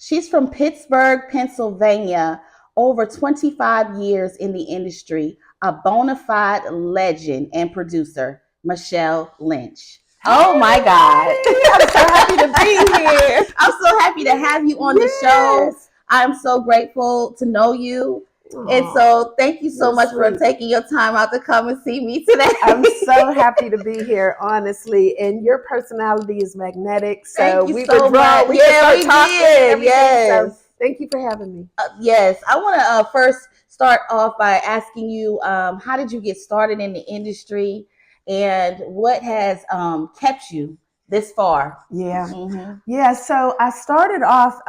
She's from Pittsburgh, Pennsylvania, over 25 years in the industry, a bona fide legend and producer, Michelle Lynch. Oh my God. Hey, I'm so happy to be here. I'm so happy to have you on the show. Yes. I'm so grateful to know you. And Aw, so thank you so you're much for sweet. taking your time out to come and see me today. I'm so happy to be here, honestly. And your personality is magnetic. So Thank you we would so roll. much. We could Yeah, start we talking and did. everything. So Yes. thank you for having me. Yes. I want to first start off by asking you, how did you get started in the industry and what has kept you this far? Yeah. Hmm. Yeah, so I started off,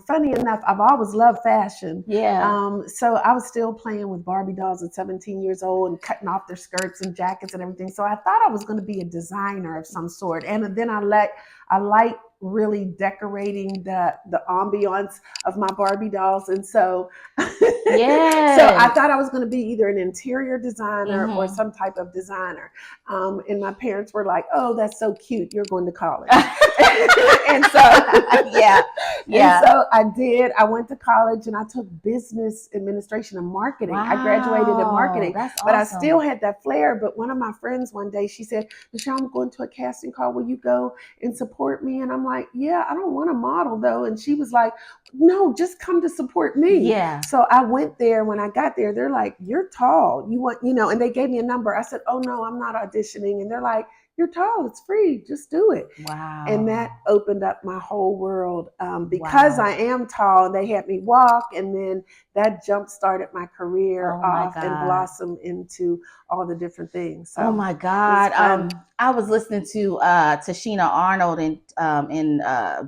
funny enough, I've always loved fashion. Yeah. So I was still playing with Barbie dolls at 17 years old and cutting off their skirts and jackets and everything. So I thought I was going to be a designer of some sort. And then I like really decorating the ambiance of my Barbie dolls. And so, so I Yes. thought I was going to be either an interior designer or Hmm. some type of designer. And my parents were like, "Oh, that's so cute. You're going to college." and so Yeah. and Yeah. so I did. I went to college and I took business administration and marketing. I graduated in Wow. marketing, That's but I still awesome. had that flair. But one of my friends one day, she said, "Michelle, I'm going to a casting call. Will you go and support me?" And I'm like, "Yeah, I don't want to model though." And she was like, "No, just come to support me." Yeah. So I went there. When I got there, they're like, "You're tall. You want, you know," and they gave me a number. I said, "Oh no, I'm not auditioning." And they're like, "You're tall. It's free. Just do it." And that Wow. opened up my whole world, because I Wow. am tall. They had me walk, and then that jump started my career Oh my off and God. blossomed into all the different things. Oh So my it was God. fun. I was listening to Tashina Arnold and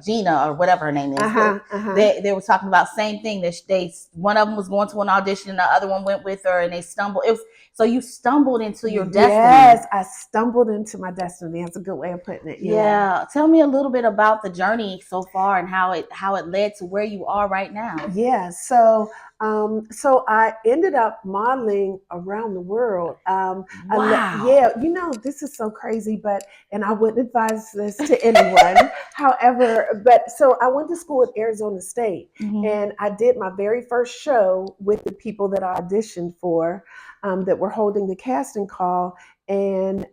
Gina or whatever her name is. Uh-huh, uh-huh. They were talking about same thing that they one of them was going to an audition and the other one went with her and they stumbled. It was so you stumbled into your destiny. Yes, I stumbled into my destiny. That's a good way of putting it. Yeah. Yeah. Tell me a little bit about the journey so far and how it led to where you are right now. Yeah, so I ended up modeling around the world. Wow. Yeah, this is so crazy, but and I wouldn't advise this to anyone. However, but so I went to school at Arizona State, Hmm. and I did my very first show with the people that I auditioned for, that were holding the casting call. And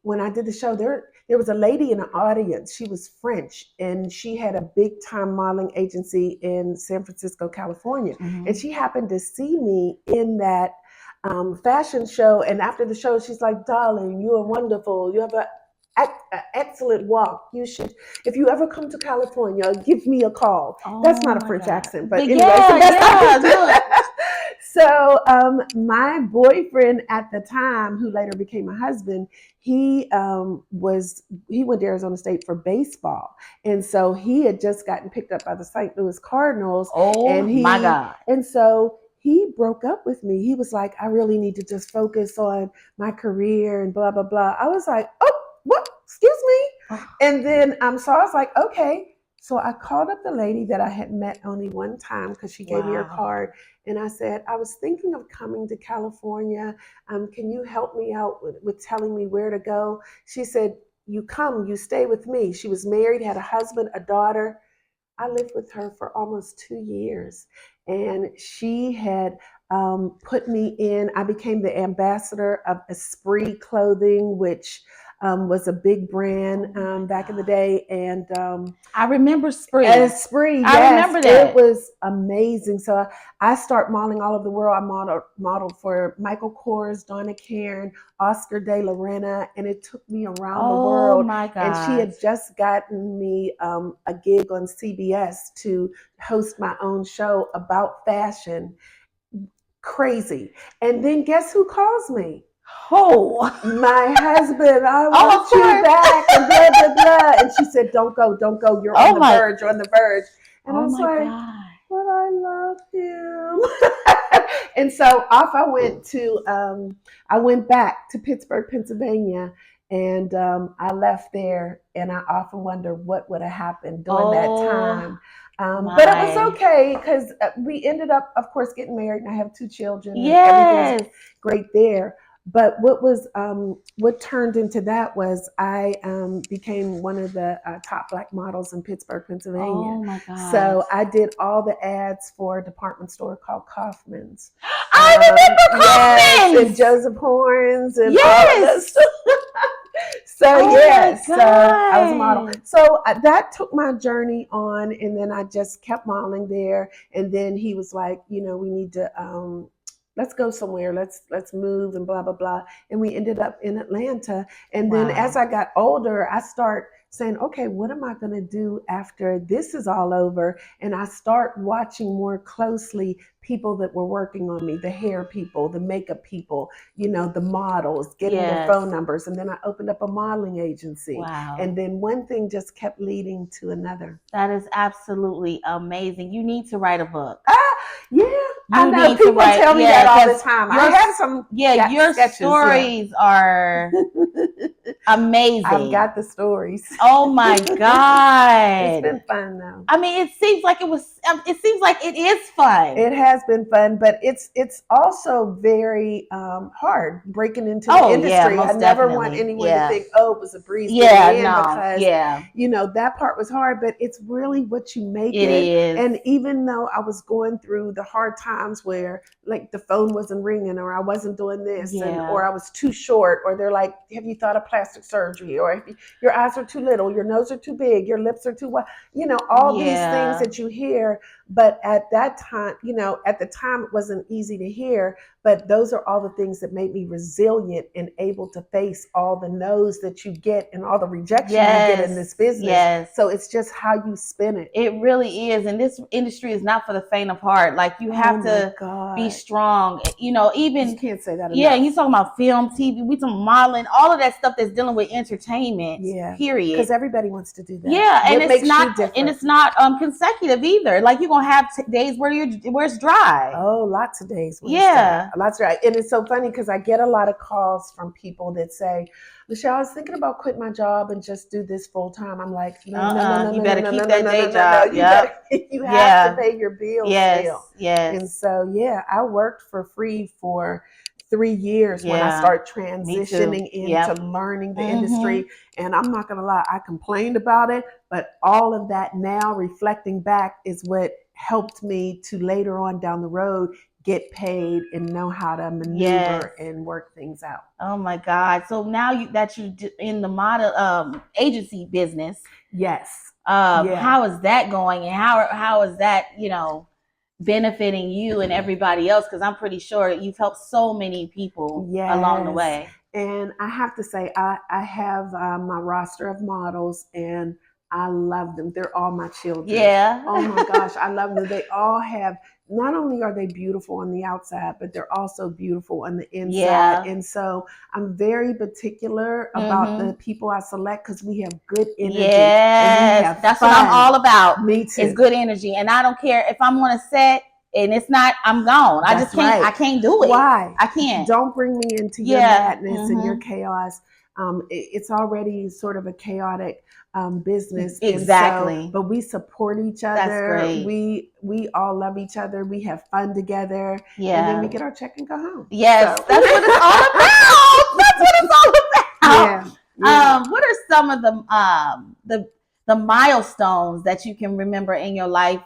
when I did the show, there was a lady in the audience. She was French and she had a big time modeling agency in San Francisco, California. And Hmm. she happened to see me in that fashion show. And after the show, she's like, "Darling, you are wonderful. You have an excellent walk. You should, if you ever come to California, give me a call." That's Oh not a my French God. accent, but But anyway, it's the yeah, best I yeah. could No. do. So my boyfriend at the time, who later became my husband, he he went to Arizona State for baseball, and so he had just gotten picked up by the St. Louis Cardinals, Oh and my he God. and so he broke up with me. He was like, "I really need to just focus on my career and blah blah blah." I was like, "Oh, what? Excuse me." And then so I was like, "Okay." So I called up the lady that I had met only one time because she gave me her Wow. card, and I said, "I was thinking of coming to California. Can you help me out with telling me where to go?" She said, "You come, you stay with me." She was married, had a husband, a daughter. I lived with her for almost 2 years, and she had put me in. I became the ambassador of Esprit Clothing, which was a big Oh brand my back in the God. day, and I remember Spree. Esprit, I yes, remember it that. was amazing. So I start modeling all over the world. I modeled for Michael Kors, Donna Karan, Oscar de la Renta, and it took me around the Oh world. my And she God. had just gotten me a gig on CBS to host my own show about fashion. Crazy. And then guess who calls me? Oh. My husband, "I Oh, of want you back," and blah, course. blah, blah. And she said, "Don't go, don't go. You're on Oh the my. verge, you're on the verge." And I Oh was my like, God. "But I love him." And so off I went back to Pittsburgh, Pennsylvania, and I left there. And I often wonder what would have happened during that Oh time. But it was my. okay because we ended up, of course, getting married, and I have two children, and everything's Yes. great there. But what turned into that was I became one of the top black models in Pittsburgh, Pennsylvania. Oh my God. So I did all the ads for a department store called Kaufman's. I remember Yes, and Kaufman's. Joseph Horns and all of those. Yes. So Oh yes, my so I was a model. God. So that took my journey on, and then I just kept modeling there. And then he was like, we need to let's go somewhere. Let's move and blah blah blah. And we ended up in Atlanta. And then as Wow. I got older, I start saying, okay, what am I going to do after this is all over? And I start watching more closely people that were working on me, the hair people, the makeup people, the models, getting their Yes. phone numbers. And then I opened up a modeling agency. Wow. And then one thing just kept leading to another. That is absolutely amazing. You need to write a book. Yeah, I You know need to people write. tell me Yeah, that all the 'cause time. I your have some yeah, your sketches, yeah. stories are amazing. I've got the stories. Oh my It's God. been fun though. I mean, it seems like it was. It seems like it is fun. It has been fun, but it's also very hard breaking into the Oh yeah, industry. I most never want definitely. anyone Yeah. to think, oh, it was a breeze Yeah. getting in, No. because Yeah. that part was hard, but it's really what you make It it. is. And even though I was going through the hard times where like the phone wasn't ringing, or I wasn't doing this, Yeah. or I was too short, or they're like, have you thought of plastic surgery? Or if your eyes are too little, your nose are too big, your lips are too wide, all these Yeah. things that you hear. But at that time, at the time it wasn't easy to hear, but those are all the things that made me resilient and able to face all the no's that you get and all the rejection you get in this business. Yes. So it's just how you spin it. It really is. And this industry is not for the faint of heart. Like you have to be strong. Even you can't say that enough. Yeah, you talking about film, TV, we talking modeling, all of that stuff that's dealing with entertainment. Yeah. Period. Because everybody wants to do that. Yeah, and What it's makes you not different? and it's not consecutive either. Like you're gonna have days where it's dry. Oh, lots of days. Yeah. Lots of dry. And it's so funny because I get a lot of calls from people that say, Michelle, I was thinking about quitting my job and just do this full time. I'm like, no, you better keep that day job. You have to pay your bills still. Yes. And so, I worked for free for 3 years when I started transitioning into learning the industry. And I'm not going to lie, I complained about it, but all of that now reflecting back is what helped me to later on down the road get paid and know how to maneuver and work things out. Oh my God. So now that you're in the model agency business. Yes. How is that going? And how is that, benefiting you and everybody else? Because I'm pretty sure you've helped so many people along the way. And I have to say, I have my roster of models, and I love them. They're all my children. Yeah. Oh my gosh, I love them. They all have, not only are they beautiful on the outside, but they're also beautiful on the inside. Yeah. And so I'm very particular about the people I select because we have good energy. Yes, that's fun. What I'm all about. Me too. It's good energy. And I don't care if I'm on a set and it's not, I'm gone. I just can't, I can't do it. Why? I can't. Don't bring me into your madness and your chaos. It's already sort of a chaotic business. Exactly. But we support each other. That's great. We all love each other. We have fun together. Yeah. And then we get our check and go home. Yes. So. That's what it's all about. That's what it's all about. Yeah. What are some of the milestones that you can remember in your life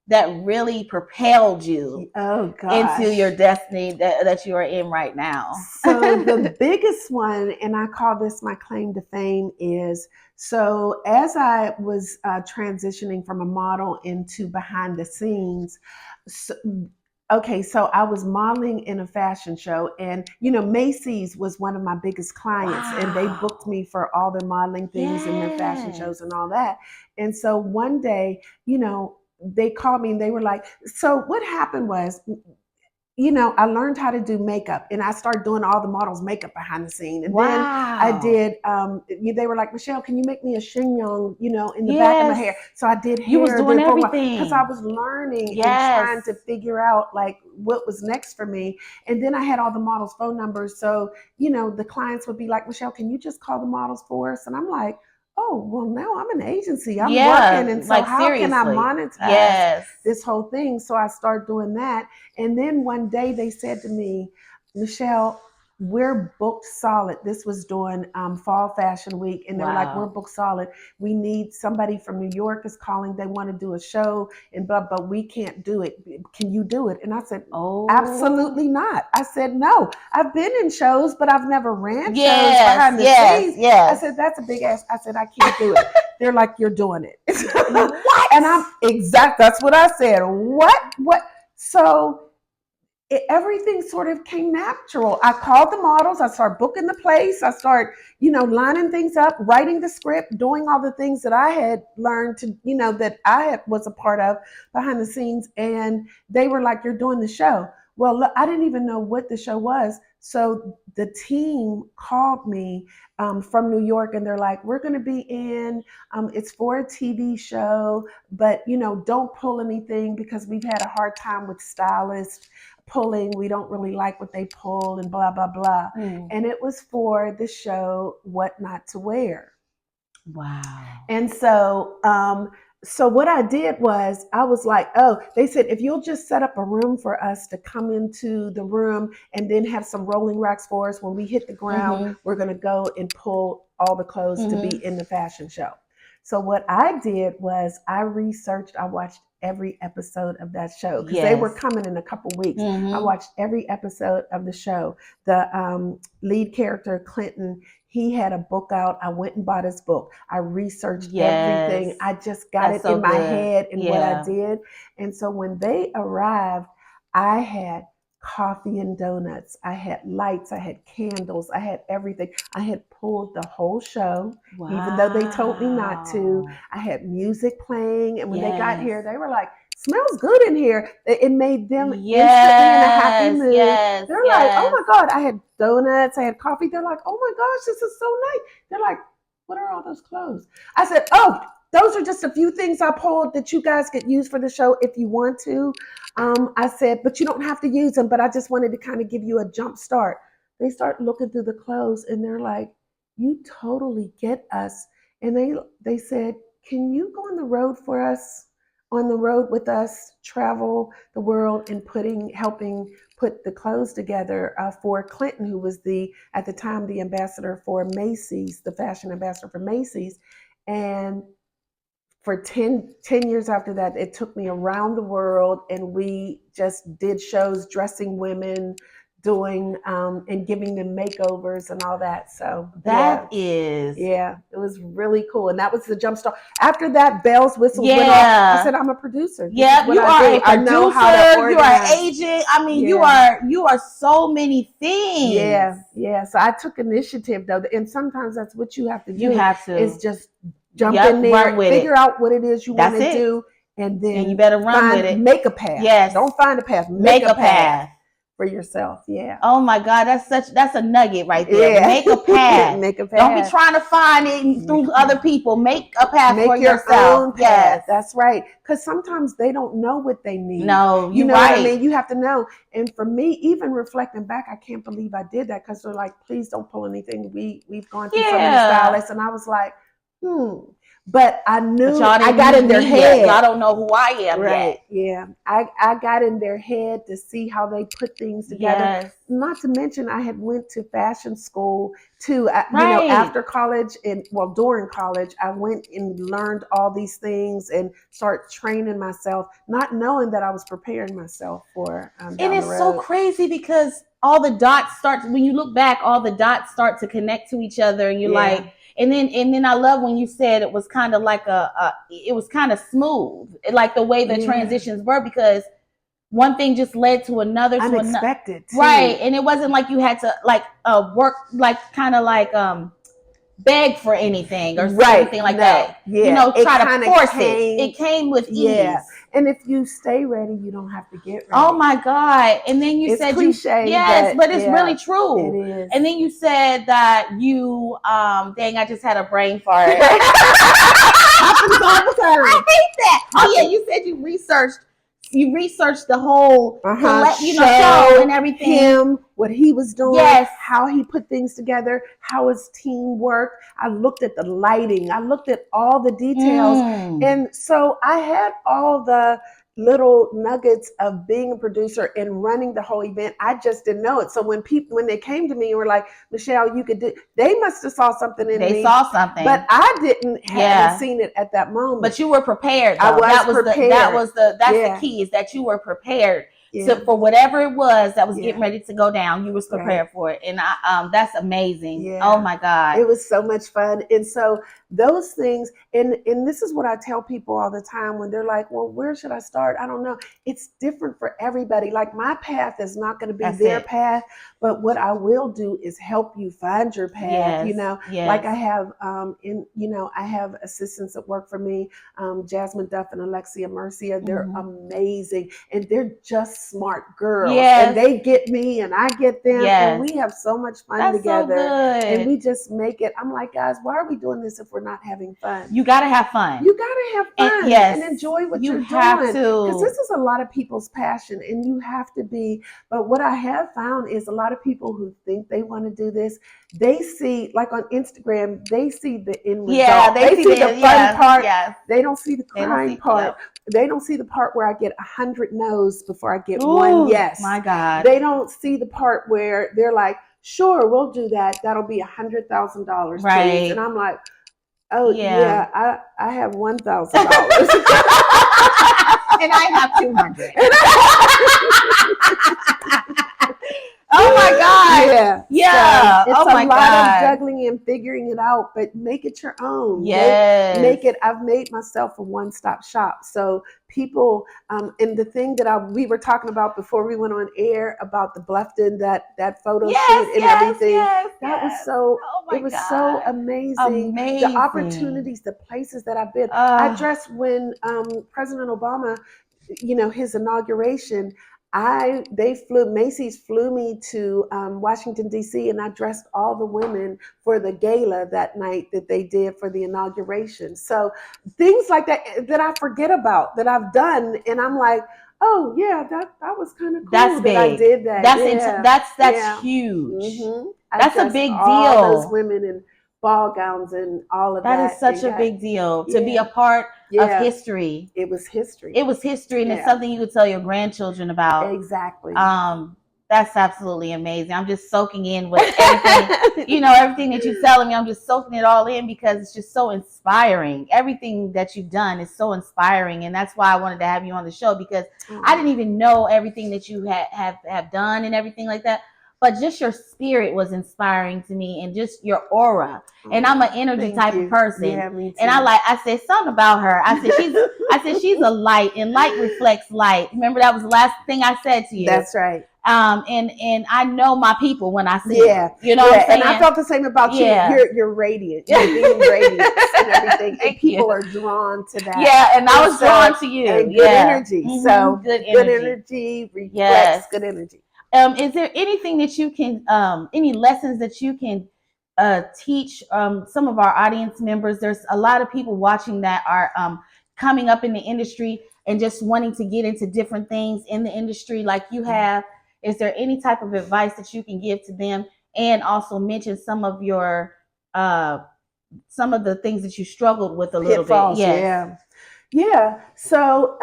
that really propelled you into your destiny that you are in right now? So the biggest one, and I call this my claim to fame, is so as I was transitioning from a model into behind the scenes, so I was modeling in a fashion show, and Macy's was one of my biggest clients. Wow. And they booked me for all their modeling things and their fashion shows and all that. And so one day, they called me and they were like, so what happened was, I learned how to do makeup, and I started doing all the models' makeup behind the scene. And then I did, they were like, Michelle, can you make me a chignon, in the back of my hair? So I did hair. You was doing everything. Because I was learning and trying to figure out like what was next for me. And then I had all the models' phone numbers. So, the clients would be like, Michelle, can you just call the models for us? And I'm like, oh, well, now I'm an agency. I'm working. And so like, how can I monetize this whole thing? So I started doing that. And then one day they said to me, Michelle, we're booked solid. This was during fall fashion week, and they're like, we're Wow. booked solid. We need somebody from New York is calling. They want to do a show, and but we can't do it. Can you do it? And I said, Oh. absolutely not. I said, no. I've been in shows, but I've never ran shows Yes, behind the yes, scenes. I yes. said, that's a big ass. I said, I can't do it. They're like, you're doing it. What? And I'm exact. That's what I said. What? So everything sort of came natural. I called the models. I started booking the place. I started, lining things up, writing the script, doing all the things that I had learned to, that was a part of behind the scenes. And they were like, "You're doing the show." Well, look, I didn't even know what the show was. So the team called me from New York, and they're like, "We're going to be in. It's for a TV show, but don't pull anything because we've had a hard time with stylists pulling. We don't really like what they pull and blah blah blah." And it was for the show What Not to Wear. Wow. And so what I did was I was like, oh, they said, if you'll just set up a room for us to come into the room and then have some rolling racks for us, when we hit the ground, we're going to go and pull all the clothes to be in the fashion show. So what I did was I watched every episode of that show because they were coming in a couple weeks. I watched every episode of the show. The lead character, Clinton, he had a book out. I went and bought his book. I researched everything. I just got it in my head and what I did. And so when they arrived, I had coffee and donuts. I had lights. I had candles. I had everything. I had pulled the whole show, even though they told me not to. I had music playing. And when they got here, they were like, "Smells good in here." It made them instantly in a happy mood. They're like, "Oh my God." I had donuts. I had coffee. They're like, "Oh my gosh, this is so nice." They're like, "What are all those clothes?" I said, "Oh, those are just a few things I pulled that you guys could use for the show if you want to." I said, "But you don't have to use them, but I just wanted to kind of give you a jump start." They start looking through the clothes and they're like, "You totally get us." And they said, "Can you go on the road for us? On the road with us, travel the world and helping put the clothes together for Clinton, who was at the time, the ambassador for Macy's, the fashion ambassador for Macy's." And for 10 years after that, it took me around the world, and we just did shows dressing women, doing and giving them makeovers and all that. So that is, it was really cool. And that was the jump start. After that, bells, whistles went off. I said, "I'm a producer." Yeah, you are a producer. I know how to organize. You are an agent. I mean, you are so many things. Yeah. So I took initiative though, and sometimes that's what you have to do. You have to. Is just jump in there, figure out what it is you want to do, and then you better run with it. Make a path. Yes. Don't find a path. Make a path for yourself. Yeah. Oh my God, that's a nugget right there. Yeah. Make a path. Make a path. Don't be trying to find it through other people. Make a path for yourself. Make your own path. Yes. That's right. Because sometimes they don't know what they need. No, you know what I mean? You have to know. And for me, even reflecting back, I can't believe I did that, because they're like, "Please don't pull anything. We've gone through so many stylists." And I was like, But I knew, I got in their head. I don't know who I am yet. Yeah. I got in their head to see how they put things together. Yes. Not to mention, I had went to fashion school too. After college during college, I went and learned all these things and start training myself, not knowing that I was preparing myself for down the road. And it's so crazy because all the dots when you look back, all the dots start to connect to each other, and you're like. And then I love when you said it was kind of like it was kind of smooth, like the way the transitions were, because one thing just led to another, unexpected, right? And it wasn't like you had to work, beg for anything or something like that. Yeah. Try to force it. It came with ease. And if you stay ready, you don't have to get ready. Oh my God. And then you said cliche, but it's really true. It is. And then you said that you dang, I just had a brain fart. I hate that. Oh yeah, you said you researched the whole show and everything. Him, what he was doing, Yes. how he put things together, how his team worked. I looked at the lighting. I looked at all the details. And so I had all the little nuggets of being a producer and running the whole event. I just didn't know it. So when they came to me and were like, Michelle, you could do, they must have saw something in me. They saw something. But I hadn't seen it at that moment. But you were prepared, though. I was prepared. That's the key, is that you were prepared for whatever it was that was getting ready to go down. You was prepared for it. And that's amazing. Yeah. Oh my God. It was so much fun. And so those things, and this is what I tell people all the time when they're like, well, where should I start? I don't know. It's different for everybody. Like, my path is not going to be their path, but what I will do is help you find your path. Like I have I have assistants that work for me, Jasmine Duff and Alexia Mercia. They're amazing, and they're just smart girls. And they get me and I get them, and we have so much fun together. So good. And we just make it. I'm like, guys, why are we doing this if we're not having fun? You got to have fun. You got to have fun and enjoy what you're doing. You have to. Because this is a lot of people's passion, and you have to be. But what I have found is a lot of people who think they want to do this, they see, like on Instagram, they see the end result. Yeah, they see the fun part. Yes. They don't see the crying part. They don't see the part where I get 100 no's before I get one yes. My God. They don't see the part where they're like, sure, we'll do that. That'll be $100,000. Right. And I'm like, oh yeah, I have $1,000. And I have 200. Oh my God. Yeah. So it's a lot of juggling and figuring it out, but make it your own. Yes. Make it. I've made myself a one-stop shop. So people, and the thing that we were talking about before we went on air about the Bluffton, that photo shoot and everything. That was so. It was so amazing. The opportunities, the places that I've been. I dressed when President Obama, his inauguration. Macy's flew me to Washington, D.C., and I dressed all the women for the gala that night that they did for the inauguration. So things like that I forget about, that I've done, and I'm like, oh yeah, that was kind of cool. That's big. I did that. That's huge. Mm-hmm. That's a big deal. All those women in ball gowns and all of that. That is such a big deal to be a part of history. It was history. It was history, and it's something you could tell your grandchildren about. Exactly. That's absolutely amazing. I'm just soaking in with everything, everything that you're telling me. I'm just soaking it all in because it's just so inspiring. Everything that you've done is so inspiring, and that's why I wanted to have you on the show, because I didn't even know everything that you have done and everything like that. But just your spirit was inspiring to me, and just your aura. And I'm an energy type of person. Yeah, me too. And I said something about her. I said she's a light, and light reflects light. Remember, that was the last thing I said to you. That's right. And I know my people when I see them. You know what I'm saying? And I felt the same about you. You're radiant. You're being radiant and everything. And people are drawn to that. Yeah, and I was drawn to you. And good energy. Mm-hmm. So good energy reflects good energy. Is there anything that you can, any lessons that you can teach some of our audience members? There's a lot of people watching that are coming up in the industry and just wanting to get into different things in the industry like you have. Is there any type of advice that you can give to them, and also mention some of your some of the things that you struggled with a little bit? Yes. Yeah. So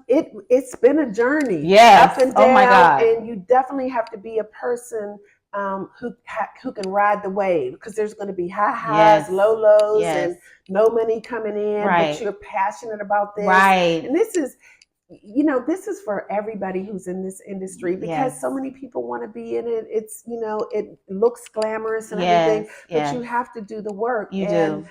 it's been a journey. Yes. Up and down. Oh my God. And you definitely have to be a person who can ride the wave, because there's going to be high highs, low lows, and no money coming in, but you're passionate about this. Right. And this is for everybody who's in this industry, because so many people want to be in it. It's, it looks glamorous and everything, but you have to do the work. You do.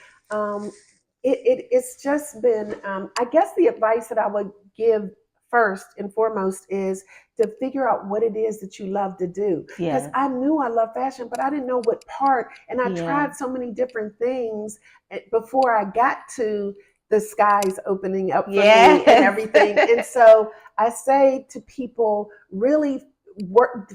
It's just been, I guess the advice that I would give first and foremost is to figure out what it is that you love to do. Because I knew I love fashion, but I didn't know what part. And I tried so many different things before I got to the skies opening up for me and everything. And so I say to people, really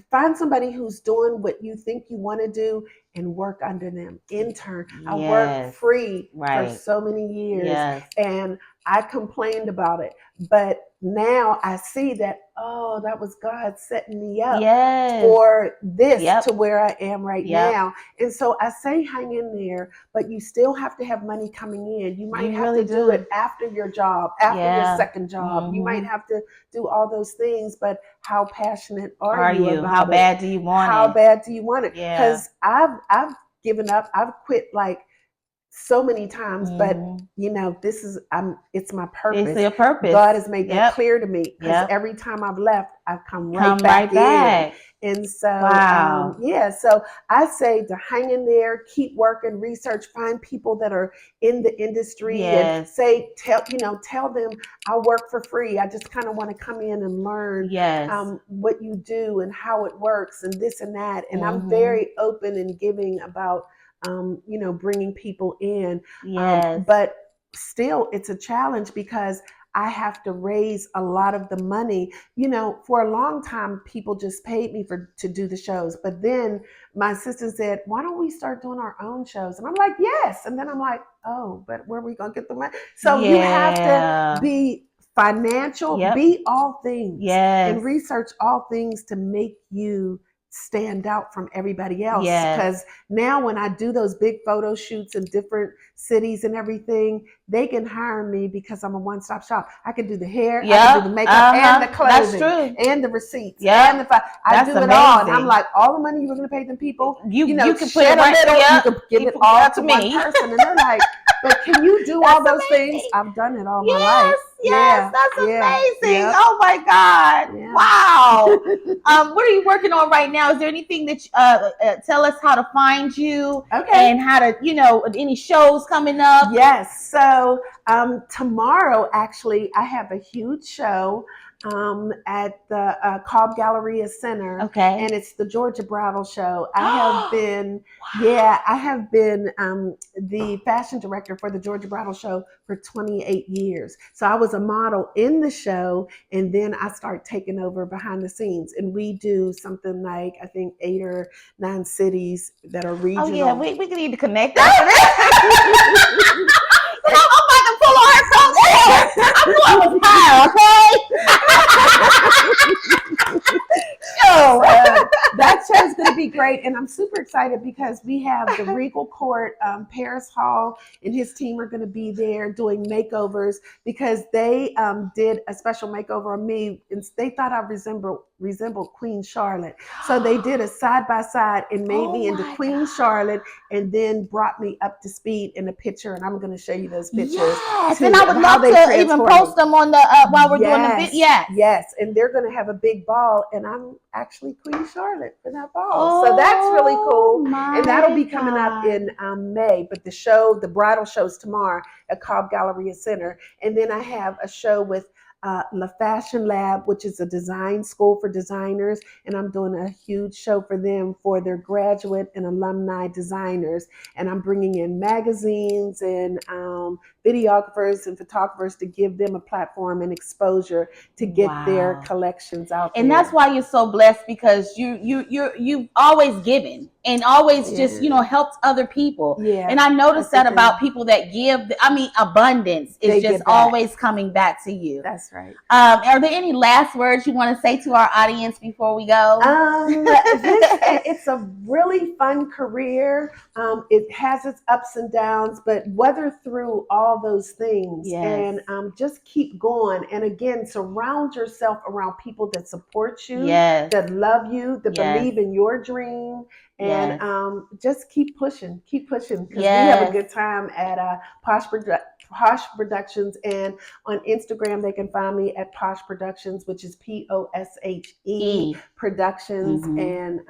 find somebody who's doing what you think you want to do and work under them. Intern. I worked free for so many years. And I complained about it, but now I see that, oh, that was God setting me up Yes. for this Yep. to where I am right Yep. now. And so I say hang in there, but you still have to have money coming in. You might You have really to do it after your job, after your Yeah. second job. You might have to do all those things, but how passionate are you about How it? bad do you want How it? bad do you want it? Yeah. Because I've given up. I've quit like so many times, but you know, it's my purpose. It's your purpose. God has made that Yep. clear to me, because Yep. every time I've left, I've come Come right right back. in. And so, Wow. yeah, so I say to hang in there, keep working, research, find people that are in the industry, Yes. and tell them I work for free. I just kind of want to come in and learn Yes. what you do and how it works and this and that. And I'm very open and giving about bringing people in. Yes. But still, it's a challenge because I have to raise a lot of the money. You know, for a long time, people just paid me to do the shows. But then my assistant said, why don't we start doing our own shows? And I'm like, yes. And then I'm like, oh, but where are we going to get the money? So you have to be financial, be all things, and research all things to make you stand out from everybody else. Because now when I do those big photo shoots in different cities and everything, they can hire me because I'm a one-stop shop. I can do the hair, I can do the makeup, and the clothing, and the receipts, and I do it all. And I'm like, all the money you were going to pay them people, you can put it right there. You can give it all to one person, and they're like, but can you do all those things? I've done it all my life. Yes, that's amazing. Oh my God. Wow. What are you working on right now? Is there anything that tell us how to find you? And how to, any shows coming up? Yes. So tomorrow, actually, I have a huge show at the Cobb Galleria Center. And it's the Georgia Bridal Show. I have been the fashion director for the Georgia Bridal Show for 28 years. So I was a model in the show, and then I started taking over behind the scenes. And we do something like, I think, 8 or 9 cities that are regional. Oh yeah, we need to connect after this. I'm about to pull on her coattails. I knew I was high, okay? So that show's going to be great, and I'm super excited because we have the Regal Court, Paris Hall, and his team are going to be there doing makeovers because they did a special makeover on me, and they thought I resembled Queen Charlotte. So they did a side by side and made me into Queen Charlotte, and then brought me up to speed in a picture, and I'm going to show you those pictures. Yes, and I would love to even post them on the while we're doing the video. Yes, and they're going to have a big ball, and I'm actually Queen Charlotte for that ball. So that's really cool. And that'll be coming up in May. But the bridal show's tomorrow at Cobb Galleria Center. And then I have a show with La Fashion Lab, which is a design school for designers, and I'm doing a huge show for them for their graduate and alumni designers. And I'm bringing in magazines and videographers and photographers to give them a platform and exposure to get their collections out there. And that's why you're so blessed, because you've always given and always just helped other people. And I noticed that about people that give. Abundance is just always coming back to you. That's right. Are there any last words you want to say to our audience before we go? It's a really fun career. It has its ups and downs, but weather through all those things and just keep going. And again, surround yourself around people that support you, that love you, that believe in your dream. And just keep pushing, because we have a good time at Posh Productions, and on Instagram they can find me at Posh Productions, which is POSHE Productions. And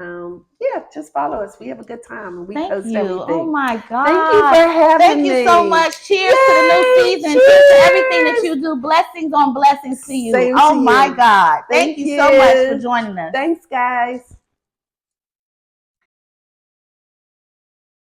just follow us. We have a good time, and we post everything. Oh my God! Thank you for having me. Thank you so much. Cheers to the new season. Cheers to everything that you do. Blessings on blessings to you. Same oh to my you. God! Thank you so much for joining us. Thanks, guys.